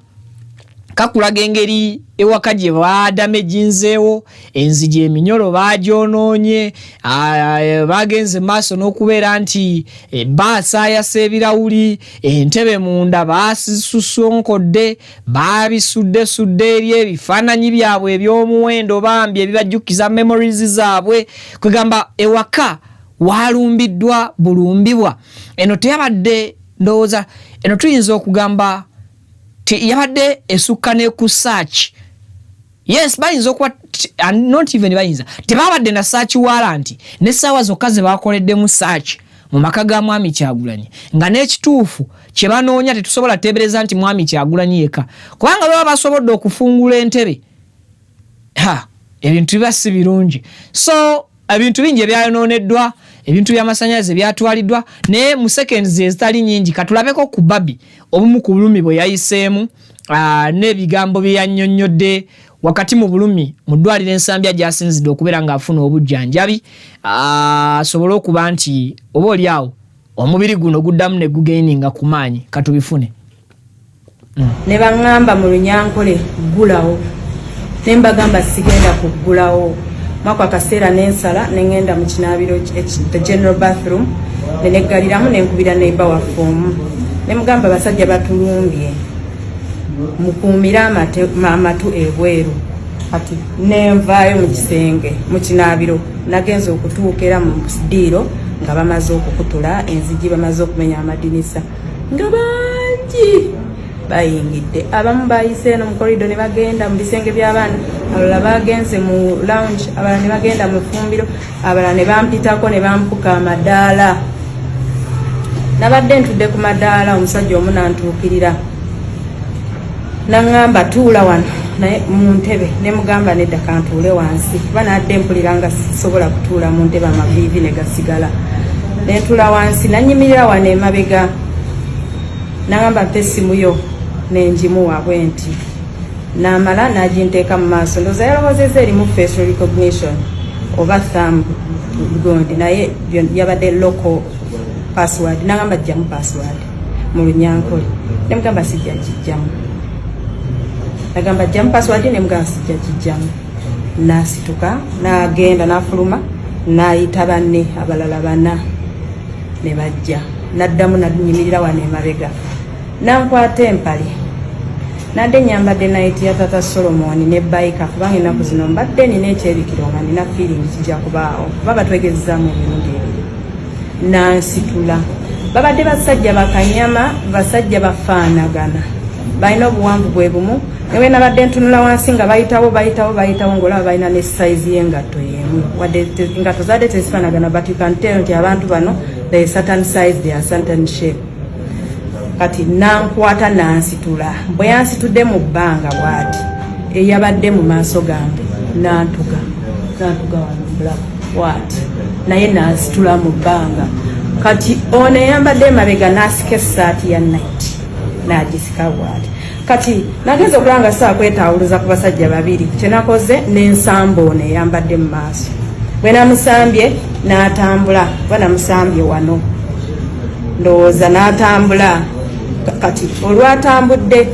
kakulaga engeri ewaka gye baadamejinzeewo enzigi eminyolo bagyonoonye bagenze maaso n'okubeera nti basaayasa ebirawuli entebe munda baasisusonkodde babisuddesudde eri ebifaananyi byabwe eby'omuwendo bambi ebibajjukiza memories zaabwe kwegamba ewaka walumbiddwa bulumbibwa eno teyabadde ndowooza eno tuyinza okugamba yabadde esukka ne ku search. Yes, bayinza okuba not even bayinza tebabadde na search warrant n'essaawa zokka ze bakoleddemu search mu maka ga Mwami Kyagulanyi nga n'ekituufu kye banoonya tetusobola teebereza nti Mwami Kyagulanyi yekka kubanga baba basobodde okufungula entebe ebintu biba si birungi. So ebintu bingi ebyayonooneddwa ebintu by'amasannyalaze byatwaliddwa naye mu seconds ezitali nnyingi katulabeko ku Babi obumu ku bulumi bwe yayiseemu n'ebigambo bye yannyonnyodde wakati mu bulumi mu ddwaliro ensambya gy'asinzidde okubeera ng'afuna obujjanjabi asobole okuba nti oba oli awo omubiri guno guddamu ne gugaininga ku maanyi katubifune. Ne baŋŋamba mu Lunyankole ggulawo ne mbagamba sigenda kuggulawo mwako akaseera n'ensala n'engenda mu kinaabiro the general bathroom neggaliramu nenkubira neighbor waffe omu ne mugamba basajja batulumbye mukuumira amatu ebweru kati nenvaayo mu kisenge mu kinaabiro nagenza okutuuka era mu ddiiro nga bamaze okukutula enzigi bamaze okumenya amadinisa nga bangi bayingidde abamu bayise eno mu korido ne bagenda mu bisenge by'abaana abalala bagenze mu lounge abalala ne bagenda mu ffumbiro abalala ne bampitako ne bampuka amadaala nabadde ntudde ku madaala omusajja omu nantuukirira naŋŋamba tuula wano naye mu ntebe ne mugamba nedda kantuule wansi kuba nadde mpulira nga sisobola kutuula mu ntebe amaviivi ne gasigala ne ntuula wansi nanyimirira wano emabega naŋŋamba mpe essimu yo nenjimuwa bwenti namala naginteeka mu maaso ndooza yalowozeza erimu facial recognition oba thumb gondi naye yabadde local password nagamba jjamu password mu Lunyankole nemugamba sijja kijjamu nagamba jjamu password nemugamba sijja kijjamu nasituka nagenda nafuluma nayita banne abalala bana ne bajja naddamu nanyimirira wano emabega nankwata empale nadde nyambadde naiti ya Tata Solomon ne baika kubanga ennaku zino mbadde nina ekyebikiro nga nina feeling kijja kubaawo kuba batwegezezaamu emirundi ebiri nansitula babadde basajja bakanyama basajja bafaanagana balina obuwanvu bwe bumu newe nabadde ntunula wansi nga bayitawo ng'olaba balina ne size y'engatto y'emu wadde engatto zadde tezifaanagana but you can tell nti abantu bano they are certain size, they are certain shape. Kati nankwata nansitula bwe yansitudde mu bbanga bwati eyabadde mu maaso gange nantuga wano black bwati naye nansitula mu bbanga kati ono eyambadde emabega nasika essaati ya night nagisika bwati kati nagenza okulaba nga saakwetawuluza ku basajja babiri kyenakoze n'ensamba ono eyambadde mu maaso bwe namusambye n'atambula kuba namusambye wano ndowooza n'atambula kati olwatambudde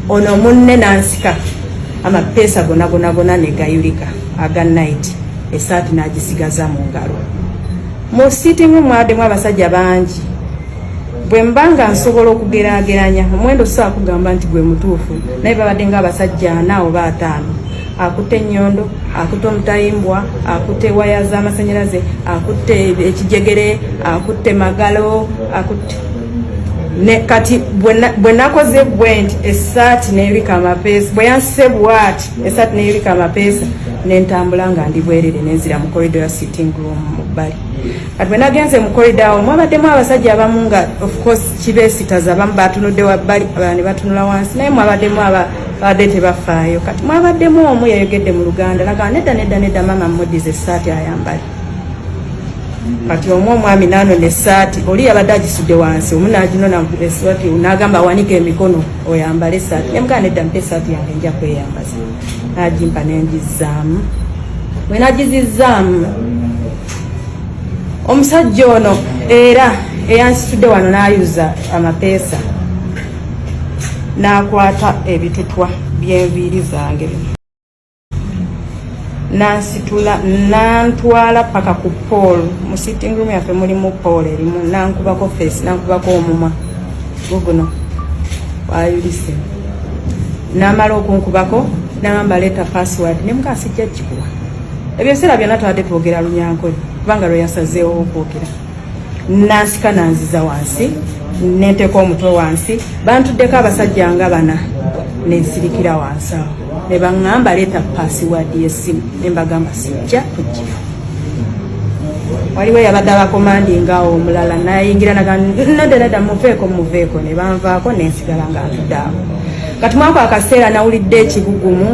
ono munne nansika amapeesa gona ne gayulika aga night esaati n'agisigaza mu ngalo mu sitting mwaddemu abasajja bangi bwe mbanga nsobola okugeraageranya omuwendo saa kugamba nti gwe mutuufu naye babadde ng'abasajja 4 oba 5 akutte ennyondo akutte omutayimbwa akutte waya z'amasannyalaze akutte ekijegere akutte magalo akutte ne kati bwe nakoze bwent esaati n'ebika amapeesa bwe yanse bwati esaati n'ebika amapeesa n'entambula nga ndi bwerere n'enzira mu corridor ya sitting room mu bbali kati bwe nagenze mu corridor awo mwabaddemu abasajja abamu nga of course kibeesitaza abamu batunudde wabbali abalala ne batunula wansi naye mwabaddemu abadde tebafaayo kati mwabaddemu omu yayogedde mu Luganda laga nedda mama mmuddize essaati ayambale kati omwami n'anona essaati oli yabadde agisudde wansi omu n'aginona essaati n'agamba awanika emikono oyambale essaati nemugaa nedda mpa essaati yange nja kweyambaza n'agimpa n'engizzaamu bwe nagizizzaamu omusajja ono era eyansitudde wano n'ayuza amapeesa n'akwata ebitutwa by'enviiri zange nansitula nantwala paka ku pool mu sitting room yaffe mulimu pool erimu nankubako face nankubako omumwa guguno wayulise namala okunkubako namba leeta password nemuka sijja kikuwa ebyo biseera byonna twadde twogera Lunyankole kubanga lwe yasazeewo okwogera nansika nanziza wansi nenteeka omutwe wansi bantuddeko abasajja nga bana nensirikira wansi awo ne baŋŋamba leeta password y'essimu ne mbagamba sijja kugira waliwo yabadde abakomandinga omulala nayingira nadda muveeko ne banvaako nensigala nga ntudde awo kati mwako akaseera nawulidde ekibugumu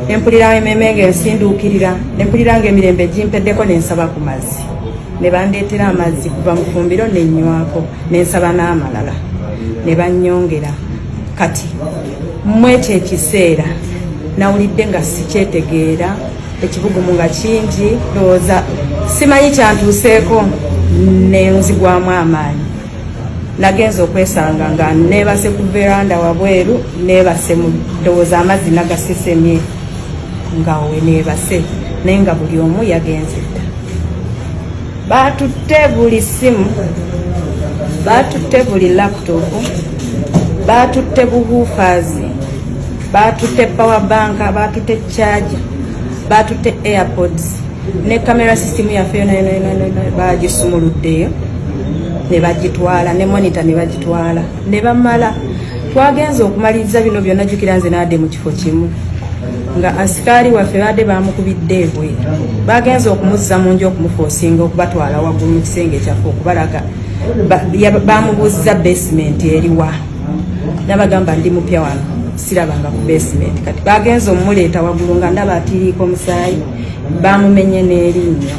nempulira ememe ng'ensinduukirira nempulira ng'emirembe gimpeddeko nensaba ku mazzi ne bandeetera amazzi kuva mu fumbiro nenywako nensaba n'amalala ne bannyongera kati mwekyo ekiseera nawulidde nga sikyetegeera ekibugumu nga kingi ndowooza simanyi kyantuuseeko nenzigwamu amaanyi nagenza okwesanga nga neebase ku veranda wabweru neebase mu ndowooza amazzi nagasesemye nga we neebase naye nga buli omu yagenze dda batutte buli simu batutte buli laputopu batutte buhuufazi batutte power bank batutte charger batutte airpods ne camera system yaffe yona bagisumuluddeyo ne bagitwala ne monitor ne bagitwala ne bamala twagenza okumaliriza bino byonna jjukira nze nadde mu kifo kimu nga asikali waffe badde bamukubidde ebweru bagenza okumuzza mu nju okumufoosinga okubatwala waggulu mu kisenge kyaffe okubalaga bamubuuziza basement eriwa nabagamba ndi mupya wano sirabanga ku basement kati bagenza omumuleeta waggulu nga ndaba atiriiko musaayi bamumenye n'erinnya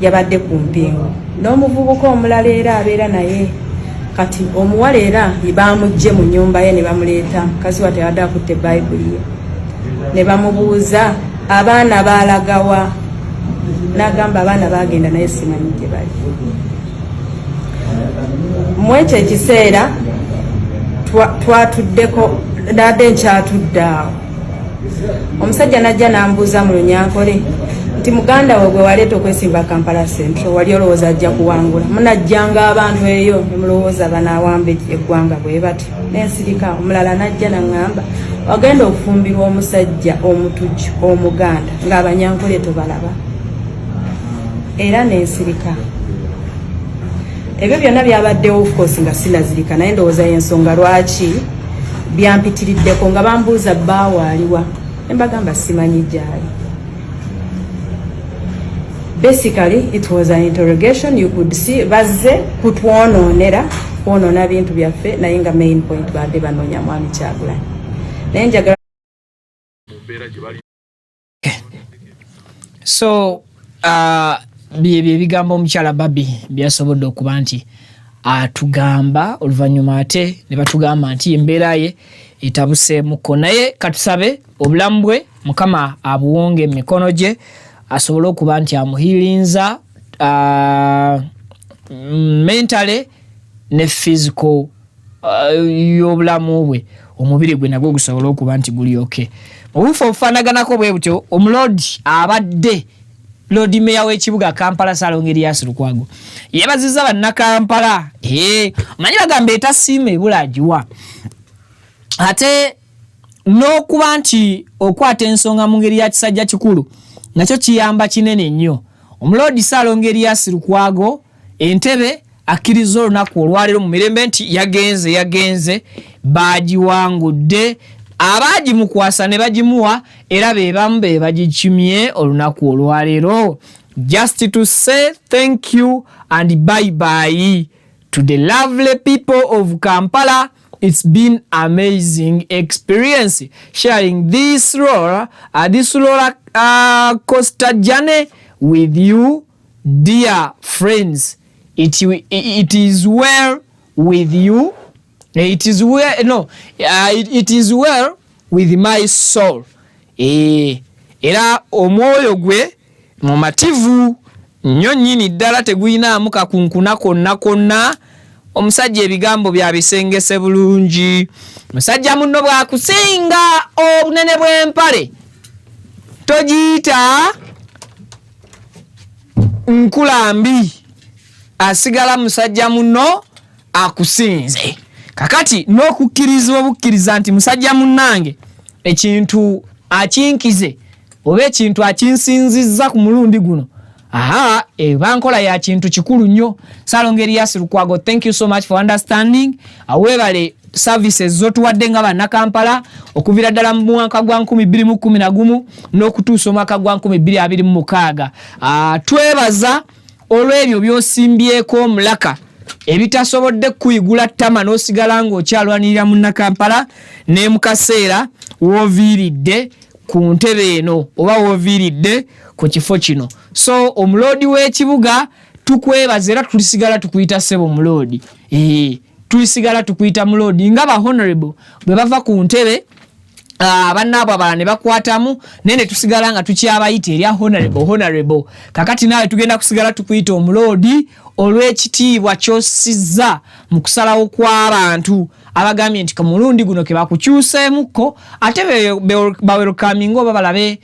yabadde ku mpingo n'omuvubuka omulala era abeera naye kati omuwala era bamugje mu nnyumba ye ne bamuleeta mukazi wa teyadde akutte bayibuli ye ne bamubuuza abaana baalagawa n'agamba abaana bagenda naye simanyi gye bali mu ekyo ekiseera twatuddeko nadde nkyatudde awo omusajja najja nambuuza mu Lunyankole nti muganda we gwe waleeta okwesimba Kampala Central wali olowooza ajja kuwangula munajjanga abantu eyo nemulowooza banaawamba eggwanga bwe bati nensirika omulala najja naŋŋamba wagenda okufumbirwa omusajja omutujju omuganda ng'Abanyankole tobalaba era nensirika ebyo byonna byabaddewo of course nga sinazirika naye ndowooza y'ensonga lwaki byampitiriddeko nga bambuuza baawaaliwa embagamba simanyi gyali. Basically it was an interrogation. You could see bazze kutwonoonera kwonoona bintu byaffe naye nga main point badde banoonya mwami Kyagulanyi naye njagala so bye bigambo omukyala Babi byasobodde okuba nti atugamba oluvannyuma ate ne batugamba nti embeera ye etabuseemuko naye katusabe obulamu bwe Mukama abuwonge emikono gye asobole okuba nti amuhiirinza mentally ne physical y'obulamu bwe omubiri gwe nagwo gusobole okuba nti guli okay. Obufa obufaanaganako bwe butyo omulodi abadde Lodi Meya w'ekibuga Kampala Ssaalongo Erias Lukwago yeebazizza bannakampala manyi bagamba etasiima ebula agiwa ate n'okuba nti okwata ensonga mu ngeri ya kisajja kikulu nakyo kiyamba kinene nnyo. Omulodi Ssaalongo Erias Lukwago entebe akkiriza olunaku olwaleero mu mirembe nti yagenze bagiwangudde abagimukwasa ne bagimuwa era be bamu be bagikimye olunaku olwaleero. Just to say thank you and bye bye to the lovely people of Kampala. It's been amazing experience sharing this roller coaster journey with you, dear friends. It is well with you. It is well with my soul. Era omwoyo gwe mumativu nnyo nnyini ddala teguyinaamu kakunkuna konna. Omusajja ebigambo byabisengese bulungi. Musajja munno bwakusinga obunene bw'empale togiyita nkulambi, asigala musajja munno akusinze. Kakati n'okukkirizibwa bukkiriza nti musajja munnange ekintu akinkize oba ekintu akinsinzizza ku mulundi guno, bankola ya kintu kikulu nnyo. Salongerias Lukwago, thank you so much for understanding. Awebale services zotuwadde nga bannakampala okuvira ddala mu mwaka gwa 2011 n'okutuusa omwaka gwa 2026. Twebaza olw'ebyo byosimbyeko mulaka ebitasobodde kuyigula ttama n'osigala ng'okyalwanirira munnakampala ne mu kaseera wooviiridde ku ntebe eno oba wooviiridde ku kifo kino. So omuloodi w'ekibuga tukwebaza era tulisigala tukuyita ssebo muloodi. Tulisigala tukuyita muloodi nga ba honorable bwe bava ku ntebe abannaabo abalala ne bakwatamu nene tusigala nga tukyabayita erya honorable. Kakati naawe tugenda kusigala tukuyita omuloodi olw'ekitiibwa ky'ossizza mu kusalawo kw'abantu abagambye nti kamulundi guno ke bakukyuseemukko ate bawelkaminga oba balabe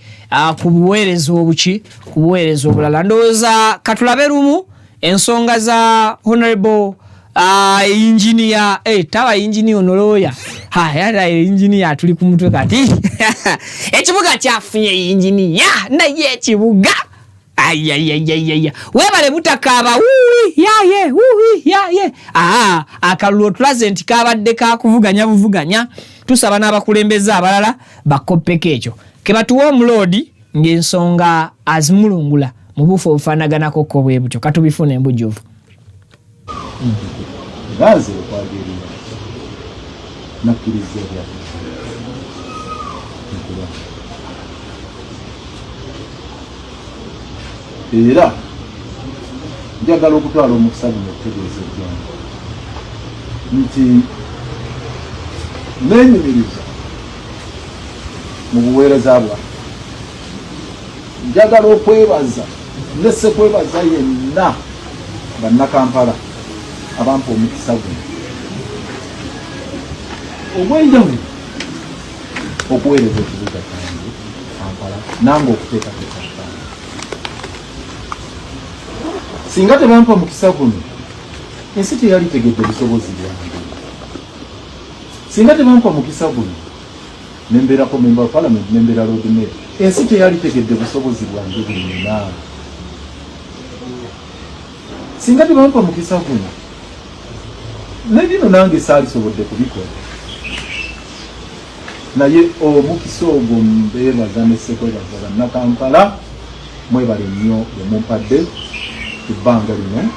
ku buweereza obuki ku buweereza obulala. Ndowooza katulabe lumu ensonga za honorable engineer taba engineer onoloya yala engineer tuli ku mutwe kati ekibuga kyafunye engineer naye ekibuga webale butakaba yaye akalulu present kabadde kakuvuganya buvuganya. Tusaba n'abakulembeza abalala bakoppeko ekyo ke batuwa omuloodi ng'ensonga azimulungula mu bufu obufaanaganako ko bwe butyo. Katubifuna embujjuvu gaze okwagirira nakkiriza ebya era njagala okutwala omukisa guno okutegeeza eggwanga nti neenyumiriza mu buweereza bwa njagala okwebaza nesse kwebaza yenna bannakampala abampa omukisa guno ogw'enjawulo okuweereza ekibuga kyange Kampala nange okuteekako Kampala. Singa tebampa mukisa guno ensi teyali tegedde busobozi bwange. Singa tebampa mukisa guno nembeerako member of parliament nembeera Lord Mayor, ensi teyali tegedde busobozi bwange bwinna. Singa tebampa mukisa guno nebino nange saalisobodde kubikola, naye omukisa ogwo mbeebaza nessekwebaza bannakampala mwebale nnyo bemumpadde ebbanga lino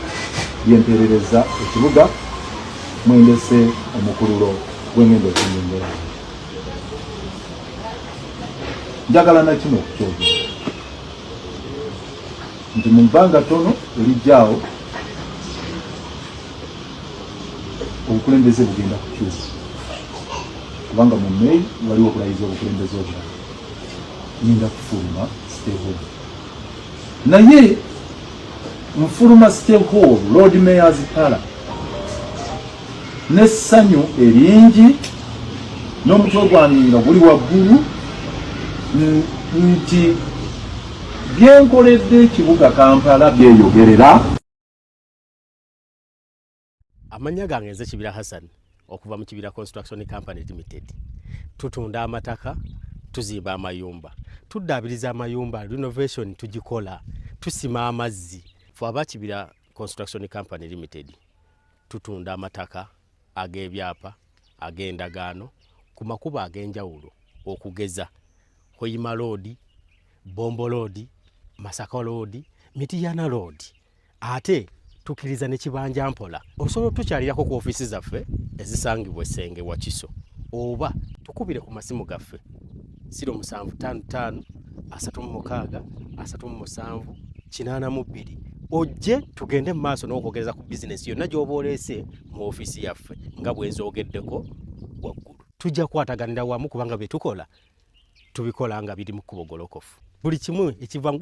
lyemperereza ekibuga mwendese omukululo gwengendo okunyongera. Njagala nakino okukyogera nti mu bbanga tono erijjaawo obukulembeze bugenda kukyusa, kubanga mu May waliwo okulayiza obukulembeze obulala. Ngenda kufuluma stakeholder, naye nfuluma stakeholder Lord Mayor's Pala n'essanyu eringi n'omutwe gwange nga guli waggulu nti byenkoledde ekibuga Kampala byeyogerera. Amanya gange nze Kibira Hassan okuva mu Kibira Construction Company Limited. Tutunda amataka, tuzimba amayumba, tuddaabiriza amayumba, renovation tugikola, tusima amazzi. Fwa aba Kibira Construction Company Limited tutunda amataka ag'ebyapa ag'endagaano ku makubo ag'enjawulo okugeza Hoima Road, Bombo Road, Masaka Road, Mityana Road. Ate tukiriza ne Kibanja Mpola osobola tukyalirako ku ofisi zaffe ezisangibwa Ssenge wa Kiso oba tukubire ku masimu gaffe 0755 36 37 82 ojje tugende mu maaso n'okwogereza ku bizinesi yonna gy'oba oleese mu ofisi yaffe nga bwe nzoogeddeko waggulu. Tujja kwataganira wamu kubanga bye tukola tubikola nga biri mu kkubo golokofu. Buli kimu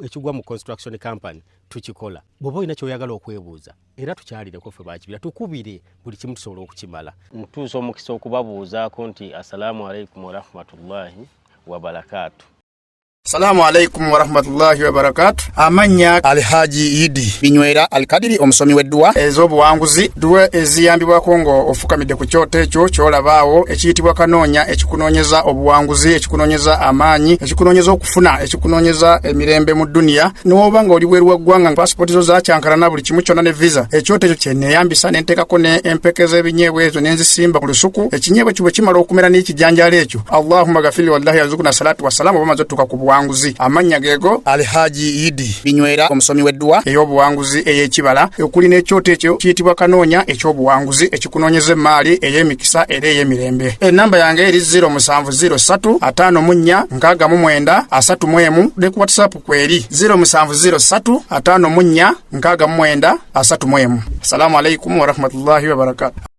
ekigwa mu construction company tukikola. Bw'oba olina ky'oyagala okwebuuza era tukyalireko ffe bakibira tukubire buli kimu tusobola okukimala. Ntuusa omukisa okubabuuzaako nti assalamu alaikum wa rahmatullahi wa barakatuh. Salamu alaikum wa rahmatullahi wa barakatuh. Amanya Alhaji Idi Binywera Alkadiri omusomi weddwa ez'obuwanguzi duwe eziyambibwako ngo ofukamidde ku kyoto ekyo kyolabaawo ekiyitibwa kanoonya ekikunoonyeza obuwanguzi ekikunoonyeza amaanyi ekikunoonyeza okufuna ekikunoonyeza emirembe mu dunia n'oba nga oli bweru wa ggwanga passport zo zakyankalana buli kimu kyonna ne visa ekyoto ekyo kye neeyambisa ne nteekako ne empeke z'ebinyeebwa ezo ne nzisimba ku lusuku ekinyeebwa kibwe kimala okumera n'ekijanjaalo ekyo Allahumma ghafir wallahi yazukuna salatu wassalamu bamaze tuka ku buwanguzi. Amanya gego Alhaji Idi Binywera omusomi weddwa ey'obuwanguzi ey'ekibala okuli n'ekyoto ekyo kiyitibwa kanoonya eky'obuwanguzi ekikunoonyeza emaali ey'emikisa era ey'emirembe. Enamba yange eri 0703 54 69 31 ne ku WhatsApp kweri 0703 54 69 31. Assalamu alaikum wa rahmatullahi wa barakatuh.